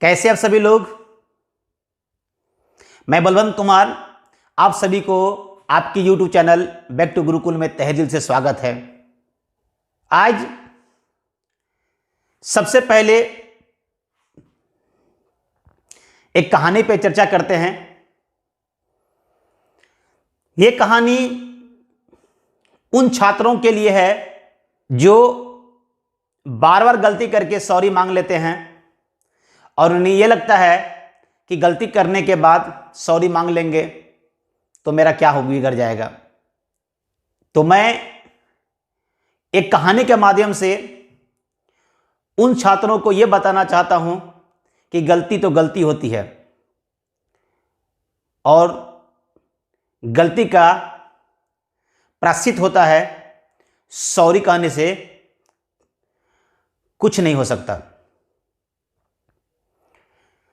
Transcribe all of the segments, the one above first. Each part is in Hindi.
कैसे आप सभी लोग। मैं बलवंत कुमार, आप सभी को आपकी YouTube channel back to Gurukul में तहे दिल से स्वागत है। आज सबसे पहले एक कहानी पे चर्चा करते हैं। यह कहानी उन छात्रों के लिए है जो बार बार गलती करके सॉरी मांग लेते हैं और उन्हें यह लगता है कि गलती करने के बाद सॉरी मांग लेंगे तो मेरा क्या हो बिगड़ जाएगा। तो मैं एक कहानी के माध्यम से उन छात्रों को यह बताना चाहता हूं कि गलती तो गलती होती है और गलती का प्रायश्चित होता है। सॉरी कहने से कुछ नहीं हो सकता।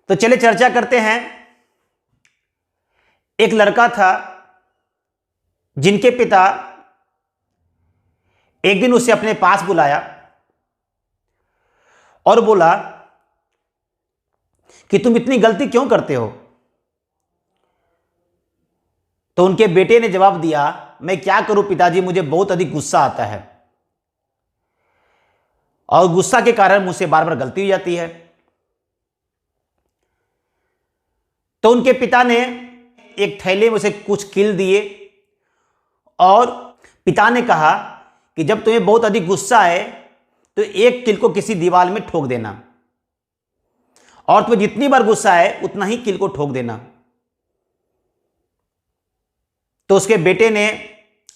तो चलिए चर्चा करते हैं। एक लड़का था जिनके पिता एक दिन उसे अपने पास बुलाया और बोला कि तुम इतनी गलती क्यों करते हो। तो उनके बेटे ने जवाब दिया, मैं क्या करूं पिताजी, मुझे बहुत अधिक गुस्सा आता है और गुस्सा के कारण मुझसे बार बार गलती हो जाती है। तो उनके पिता ने एक थैले में उसे कुछ कील दिए और पिता ने कहा कि जब तुम्हें बहुत अधिक गुस्सा आए तो एक कील को किसी दीवार में ठोक देना और तुम्हें जितनी बार गुस्सा आए उतना ही कील को ठोक देना। तो उसके बेटे ने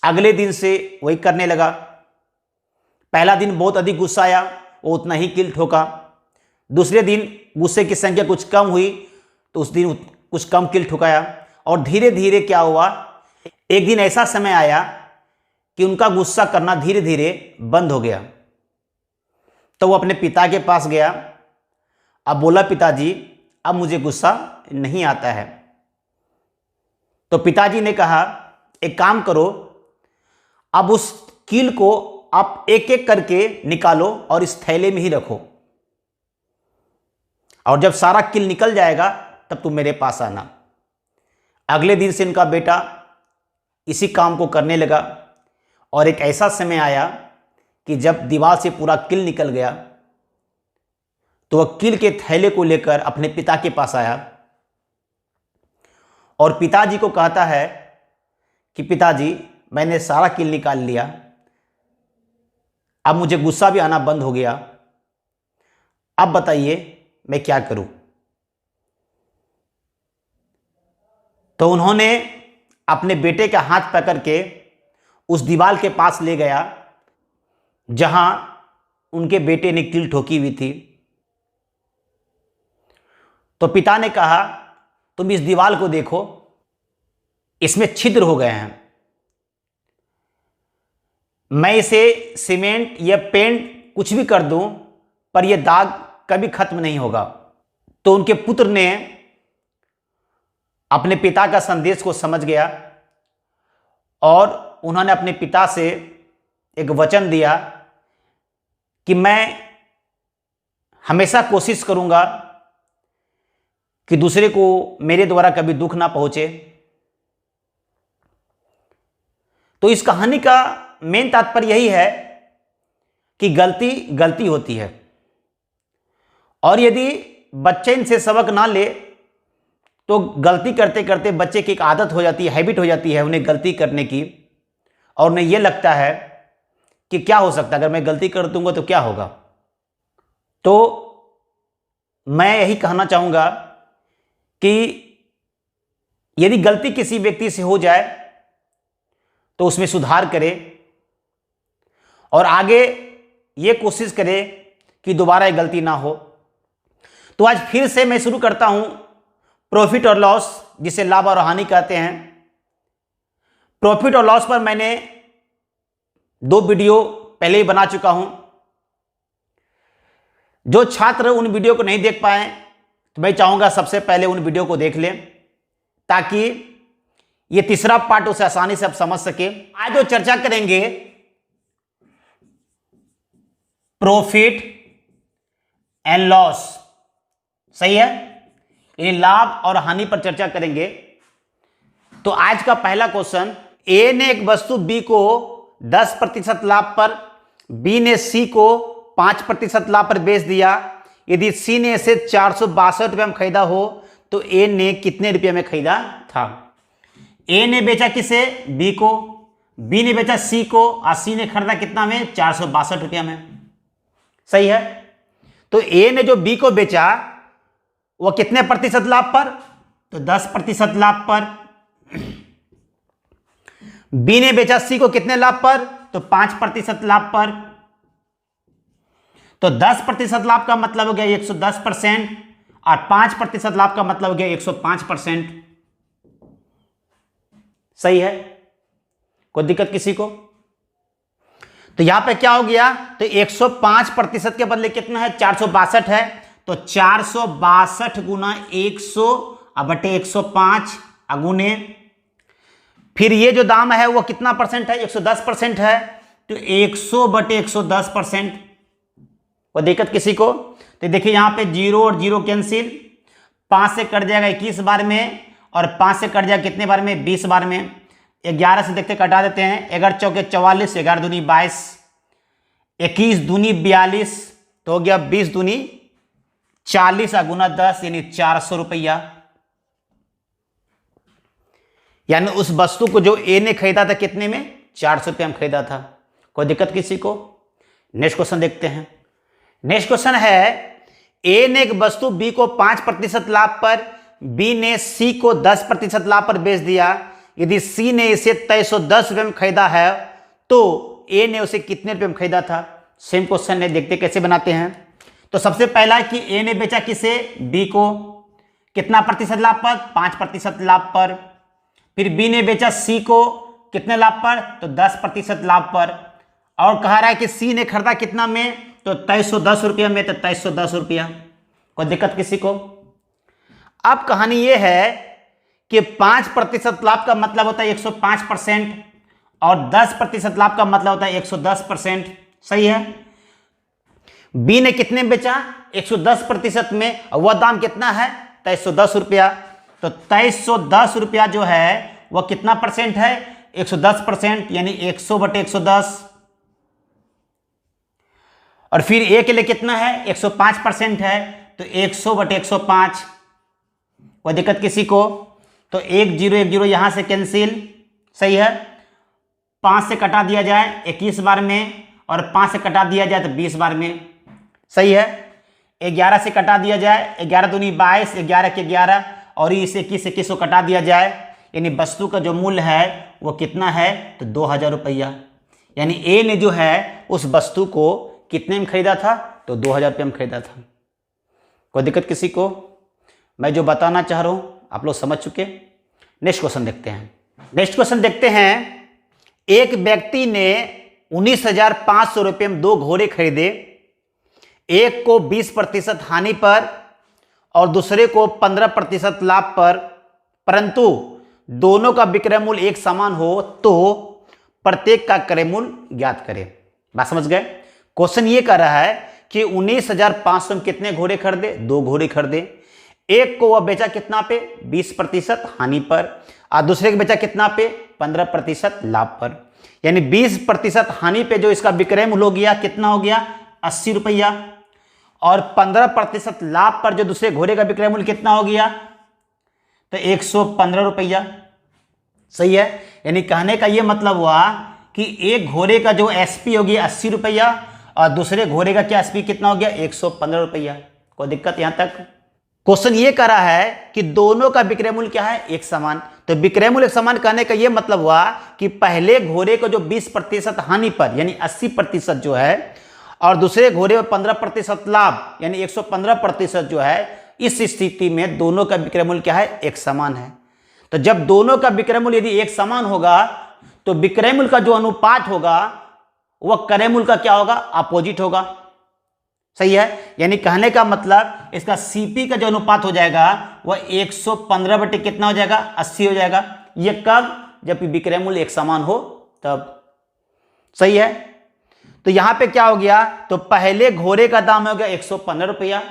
अगले दिन से वही करने लगा। पहला दिन बहुत अधिक गुस्सा आया, वो उतना ही कील ठोका। दूसरे दिन गुस्से की संख्या कुछ कम हुई तो उस दिन कुछ कम कील ठुकाया और धीरे धीरे क्या हुआ, एक दिन ऐसा समय आया कि उनका गुस्सा करना धीरे धीरे बंद हो गया। तो वो अपने पिता के पास गया। अब बोला, पिताजी अब मुझे गुस्सा नहीं आता है। तो पिताजी ने कहा, एक काम करो, अब उस कील को आप एक एक करके निकालो और इस थैले में ही रखो और जब सारा कील निकल जाएगा तब तुम मेरे पास आना। अगले दिन से इनका बेटा इसी काम को करने लगा और एक ऐसा समय आया कि जब दीवार से पूरा कील निकल गया तो वह कील के थैले को लेकर अपने पिता के पास आया और पिताजी को कहता है कि पिताजी मैंने सारा कील निकाल लिया, अब मुझे गुस्सा भी आना बंद हो गया, अब बताइए मैं क्या करूं। तो उन्होंने अपने बेटे का हाथ पकड़ के उस दीवार के पास ले गया जहां उनके बेटे ने कील ठोकी हुई थी। तो पिता ने कहा, तुम इस दीवार को देखो, इसमें छिद्र हो गए हैं, मैं इसे सीमेंट या पेंट कुछ भी कर दूं पर यह दाग कभी खत्म नहीं होगा। तो उनके पुत्र ने अपने पिता का संदेश को समझ गया और उन्होंने अपने पिता से एक वचन दिया कि मैं हमेशा कोशिश करूंगा कि दूसरे को मेरे द्वारा कभी दुख ना पहुंचे। तो इस कहानी का मेन तात्पर्य यही है कि गलती गलती होती है और यदि बच्चे इनसे सबक ना ले तो गलती करते करते बच्चे की एक आदत हो जाती है, हैबिट हो जाती है उन्हें गलती करने की और उन्हें यह लगता है कि क्या हो सकता है, अगर मैं गलती कर दूंगा तो क्या होगा। तो मैं यही कहना चाहूंगा कि यदि गलती किसी व्यक्ति से हो जाए तो उसमें सुधार करे और आगे ये कोशिश करे कि दोबारा ये गलती ना हो। तो आज फिर से मैं शुरू करता हूं प्रॉफिट और लॉस, जिसे लाभ और हानि कहते हैं। प्रॉफिट और लॉस पर मैंने 2 वीडियो पहले ही बना चुका हूं। जो छात्र उन वीडियो को नहीं देख पाए तो मैं चाहूंगा सबसे पहले उन वीडियो को देख लें ताकि ये तीसरा पार्ट उसे आसानी से आप समझ सके। आज जो चर्चा करेंगे प्रॉफिट एंड लॉस, सही है, यानी लाभ और हानि पर चर्चा करेंगे। तो आज का पहला क्वेश्चन, ए ने एक वस्तु बी को 10% लाभ पर, बी ने सी को 5% लाभ पर बेच दिया। यदि सी ने इसे 462 रुपये में खरीदा हो तो ए ने कितने रुपये में खरीदा था? ए ने बेचा किसे? बी को, बी ने बेचा सी को, और सी ने खरीदा कितना में? 462 रुपया में, सही है। तो ए ने जो बी को बेचा वो कितने प्रतिशत लाभ पर? तो 10% लाभ पर। बी ने बेचा सी को कितने लाभ पर? तो 5% लाभ पर। तो 10% लाभ का मतलब हो गया 110% और 5% लाभ का मतलब हो गया 105%, सही है। कोई दिक्कत किसी को? तो यहां पे क्या हो गया? तो 105% के बदले कितना है? 462 है। तो 462 गुना 100/105 अगुने, फिर ये जो दाम है वो कितना परसेंट है? 110% है। तो 100/110%। कोई दिक्कत किसी को? तो देखिए यहां पे 0 और 0 कैंसिल, 5 से कट जाएगा 21 बार में, और 5 से कट जाएगा कितने बार में? 20 बार में। 11 से देखते कटा देते हैं, 11 चौके 44, 11 दूनी 22, 21 दूनी 42, तो हो गया 20 दूनी 40 गुना 10 यानी 400 रुपया। यानी उस वस्तु को जो ए ने खरीदा था कितने में? 400 रुपया में खरीदा था। कोई दिक्कत किसी को? नेक्स्ट क्वेश्चन देखते हैं। नेक्स्ट क्वेश्चन है, ए ने एक वस्तु बी को 5% लाभ पर, बी ने सी को 10% लाभ पर बेच दिया। यदि सी ने इसे 310 रुपये में खरीदा है तो ए ने उसे कितने रुपये में खरीदा था? सेम क्वेश्चन है, देखते कैसे बनाते हैं। तो सबसे पहला कि ए ने बेचा किसे? बी को, कितना प्रतिशत लाभ पर? 5% लाभ पर। फिर बी ने बेचा सी को कितने लाभ पर? तो 10% लाभ पर। और कह रहा है कि सी ने खरीदा कितना में? तो 310 रुपया में, तो 310 रुपया। कोई दिक्कत किसी को? अब कहानी यह है कि 5% लाभ का मतलब होता है 105% और 10% लाभ का मतलब होता है 110%, सही है। बी ने कितने में बेचा? 110% में, और वह दाम कितना है? 310 रुपया। तो 310 रुपया जो है वह कितना परसेंट है? 110%, यानी 100/110। और फिर ए के लिए कितना है? 105% है, तो 100/105। कोई दिक्कत किसी को? तो 1 0 1 0 यहां से कैंसिल, सही है। 5 से कटा दिया जाए 21 बार में, और 5 से कटा दिया जाए तो 20 बार में, सही है। 11 से कटा दिया जाए, 11 दूनी 22, 11 के 11, और इस 21 को कटा दिया जाए, यानी वस्तु का जो मूल्य है वो कितना है? तो 2000 रुपया। यानी ए ने जो है उस वस्तु को कितने में खरीदा था? तो 2000 रुपये में खरीदा था। कोई दिक्कत किसी को? मैं जो बताना चाह रहा हूं आप लोग समझ चुके। नेक्स्ट क्वेश्चन देखते हैं। नेक्स्ट क्वेश्चन देखते हैं, एक व्यक्ति ने 19,500 रुपये में 2 घोड़े खरीदे, एक को 20% हानि पर और दूसरे को 15% लाभ पर, परंतु दोनों का विक्रय मूल्य एक समान हो तो प्रत्येक का क्रय मूल्य ज्ञात करें। बात समझ गए? क्वेश्चन ये कर रहा है कि 19,500 में कितने घोड़े खरीदे? 2 घोड़े खरीदे। एक को वह बेचा कितना पे? 20% हानि पर, और दूसरे को बेचा कितना पे? 15% लाभ पर। यानी 20% हानि पे जो इसका विक्रय मूल्य हो गया कितना हो गया? 80 रुपया, और 15% लाभ पर जो दूसरे घोड़े का विक्रय मूल्य कितना हो गया? तो 115 रुपया, सही है। यानी कहने का यह मतलब हुआ कि एक घोड़े का जो एसपी हो गया 80 रुपया, और दूसरे घोड़े का क्या एसपी कितना हो गया? 115 रुपया। कोई दिक्कत यहां तक? क्वेश्चन ये कर रहा है कि दोनों का विक्रय मूल्य क्या है? एक समान। तो विक्रय मूल्य एक समान कहने का यह मतलब हुआ कि पहले घोड़े को जो 20% हानि पर यानी 80% जो है, और दूसरे घोड़े में 15% लाभ यानी 115% जो है, इस स्थिति में दोनों का विक्रय मूल्य क्या है? एक समान है। तो जब दोनों का विक्रय मूल्य यदि एक समान होगा तो विक्रय मूल्य का जो अनुपात होगा वह क्रय मूल्य का क्या होगा? अपोजिट होगा, सही है, यानी कहने का मतलब इसका सीपी का जो अनुपात हो जाएगा वह 115 बटे कितना हो जाएगा, 80 हो जाएगा। ये कब, जब विक्रय मूल्य एक समान हो तब। सही है, तो यहां पे क्या हो गया, तो पहले घोड़े का दाम हो गया 115 रुपया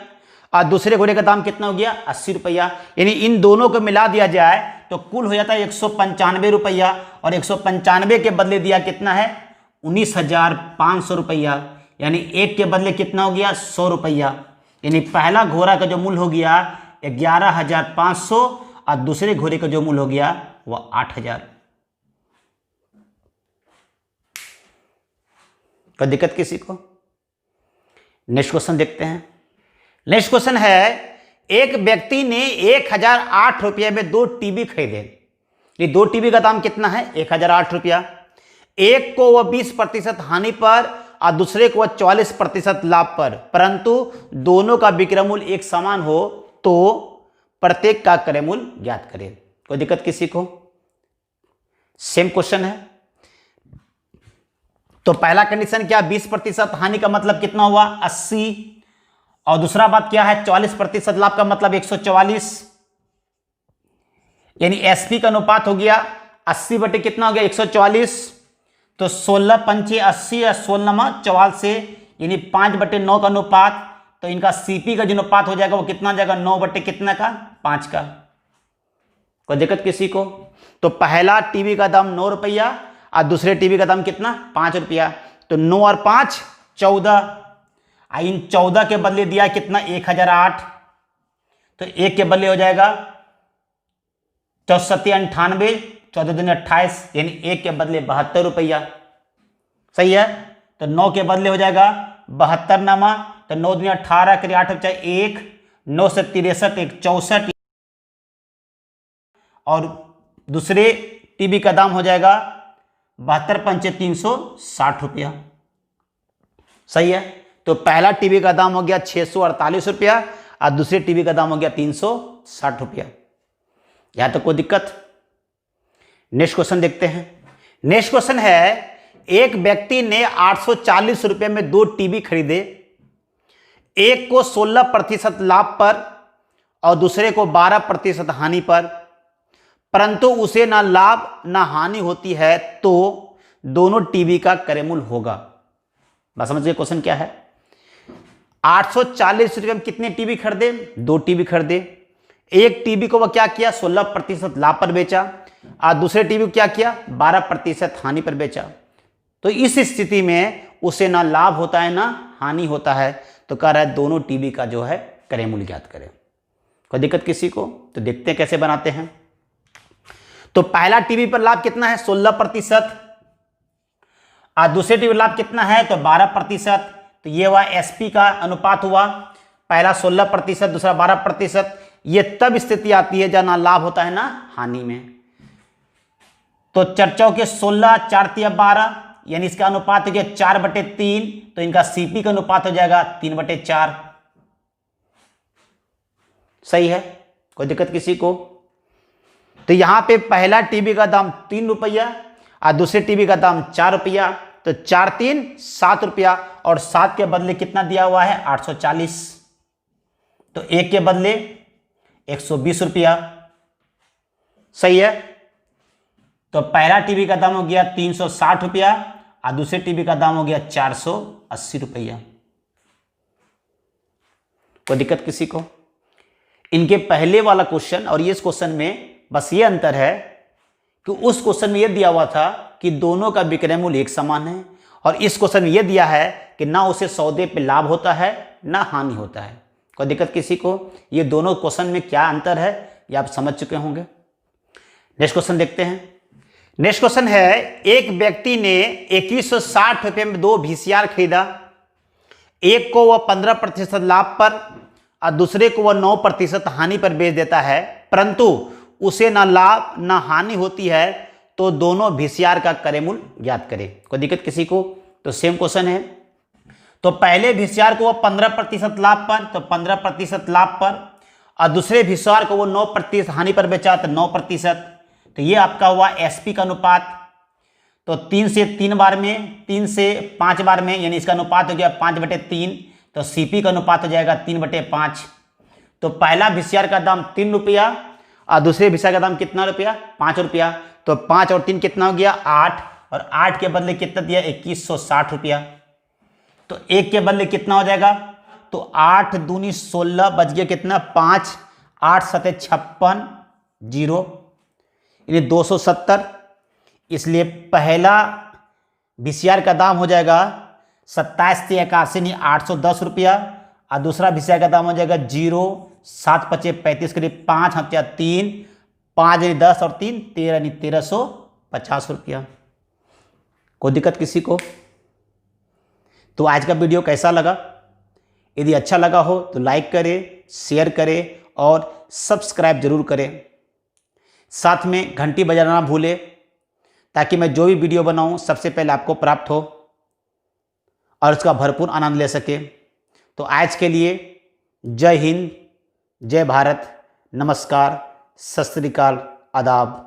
और दूसरे घोड़े का दाम कितना हो गया, 80 रुपया। यानी इन दोनों को मिला दिया जाए तो कुल हो जाता है 195 रुपया, और 195 के बदले दिया कितना है, 19,500 रुपया। यानी एक के बदले कितना हो गया, 100 रुपया। यानी पहला घोड़ा का जो मूल्य हो गया 11,500 और दूसरे घोड़े का जो मूल्य हो गया वह 8,000। कोई दिक्कत किसी को? नेक्स्ट क्वेश्चन देखते हैं। नेक्स्ट क्वेश्चन है, एक व्यक्ति ने 1,008 रुपये में 2 टीवी खरीदे। ये 2 टीवी का दाम कितना है, 1,008 रुपया। एक को वह 20% हानि पर और दूसरे को वह 44% लाभ पर, परंतु दोनों का विक्रय मूल्य एक समान हो तो प्रत्येक का क्रय मूल्य ज्ञात करें। कोई दिक्कत किसी को? सेम क्वेश्चन है। तो पहला कंडीशन क्या, 20% हानि का मतलब कितना हुआ, 80, और दूसरा बात क्या है, 44% लाभ का मतलब 144। यानी एसपी का अनुपात हो गया 80 बटे कितना हो गया, 144। तो 16 पंचे 80 या 16 44 से, यानी 5/9 का अनुपात। तो इनका सीपी का जो अनुपात हो जाएगा वो कितना हो जाएगा, 9 बटे कितना का, 5 का। कोई दिक्कत किसी को? तो पहला टीवी का दाम 9 रुपया और दूसरे टीवी का दाम कितना, 5 रुपया। तो 9 और 5 14, इन 14 के बदले दिया कितना, 1,008। तो एक के बदले हो जाएगा 4 98, 14 दूनी 28, यानी एक के बदले 72 रुपया। सही है, तो 9 के बदले हो जाएगा 72 नामा, तो 9 दूनी 18 करिए 8 बचा 1, 9 से 63 1 64, और दूसरे टीवी का दाम हो जाएगा 72 पंचे 360 रुपया। सही है, तो पहला टीवी का दाम हो गया 648 रुपया और दूसरे टीवी का दाम हो गया 360 रुपया। यहां तक कोई दिक्कत? नेक्स्ट क्वेश्चन देखते हैं। नेक्स्ट क्वेश्चन है, एक व्यक्ति ने 840 रुपये में 2 टीवी खरीदे। एक को 16% लाभ पर और दूसरे को 12% हानि पर, परंतु उसे ना लाभ ना हानि होती है तो दोनों टीवी का क्रय मूल्य होगा। बस समझिए क्वेश्चन क्या है। 840 रुपये में कितने टीवी खरीदे, 2 टीवी खरीदे। एक टीवी को वह क्या किया, 16% लाभ पर बेचा और दूसरे टीवी को क्या किया, 12% हानि पर बेचा। तो इस स्थिति में उसे ना लाभ होता है ना हानि होता है, तो कह रहा है दोनों टीवी का जो है क्रय मूल्य ज्ञात करें। कोई दिक्कत किसी को? तो देखते हैं कैसे बनाते हैं। तो पहला टीवी पर लाभ कितना है, 16%, और दूसरे टीवी लाभ कितना है, तो 12%। तो ये हुआ एसपी का अनुपात हुआ, पहला 16%, दूसरा 12%। ये तब स्थिति आती है जब ना लाभ होता है ना हानि में। तो चर्चाओं के 16 4 3 12, यानी इसका अनुपात हो गया 4/3। तो इनका सीपी का अनुपात हो जाएगा 3/4। सही है, कोई दिक्कत किसी को? तो यहां पे पहला टीवी का दाम 3 रुपया और दूसरे टीवी का दाम 4 रुपया। तो 4 3 7 रुपया, और 7 के बदले कितना दिया हुआ है, 840। तो एक के बदले 120 रुपया। सही है, तो पहला टीवी का दाम हो गया 360 रुपया और दूसरे टीवी का दाम हो गया 480 रुपया। कोई दिक्कत किसी को? इनके पहले वाला क्वेश्चन और ये इस क्वेश्चन में बस ये अंतर है कि उस क्वेश्चन में यह दिया हुआ था कि दोनों का विक्रय मूल्य एक समान है, और इस क्वेश्चन में यह दिया है कि ना उसे सौदे पे लाभ होता है ना हानि होता है। कोई दिक्कत किसी को? ये दोनों क्वेश्चन में क्या अंतर है ये आप समझ चुके होंगे। नेक्स्ट क्वेश्चन देखते हैं। नेक्स्ट क्वेश्चन है, एक व्यक्ति ने 2160 रुपये में 2 VCR खरीदा। एक को वह 15% लाभ पर और दूसरे को वह 9% हानि पर बेच देता है, परंतु उसे ना लाभ ना हानि होती है, तो दोनों VCR का क्रय मूल्य ज्ञात करें। कोई दिक्कत किसी को? तो सेम क्वेश्चन है। तो पहले VCR को वो 15% लाभ पर, तो 15% लाभ पर, और दूसरे VCR को वो 9% हानि पर बेचा, तो 9%। तो ये आपका हुआ एसपी का अनुपात। तो 3 से 3 बार में, 3 से 5 बार में, यानी इसका अनुपात हो गया 5/3। तो सीपी का अनुपात हो जाएगा 3/5। तो पहला VCR का दाम 3 रुपया और दूसरे VCR का दाम कितना रुपया, 5 रुपया। तो 5 और 3 कितना हो गया, 8, और 8 के बदले कितना दिया, 2160 रुपया। तो 1 के बदले कितना हो जाएगा, तो 8 दूनी 16 बच गया कितना, 5, 8 7 56 0 यानी 270। इसलिए पहला VCR का दाम हो जाएगा 2781 810 रुपया और दूसरा VCR का दाम हो जाएगा 0 7 5 35 करीब 5 × 3 5 यानी 10 और 3 13 यानी 1350 रुपया। कोई दिक्कत किसी को? तो आज का वीडियो कैसा लगा? यदि अच्छा लगा हो तो लाइक करें, शेयर करें और सब्सक्राइब जरूर करें। साथ में घंटी बजाना ना भूलें ताकि मैं जो भी वीडियो बनाऊं सबसे पहले आपको प्राप्त हो और उसका भरपूर आनंद ले सके। तो आज के लिए जय हिंद, जय भारत, नमस्कार, सत श्री अकाल, आदाब।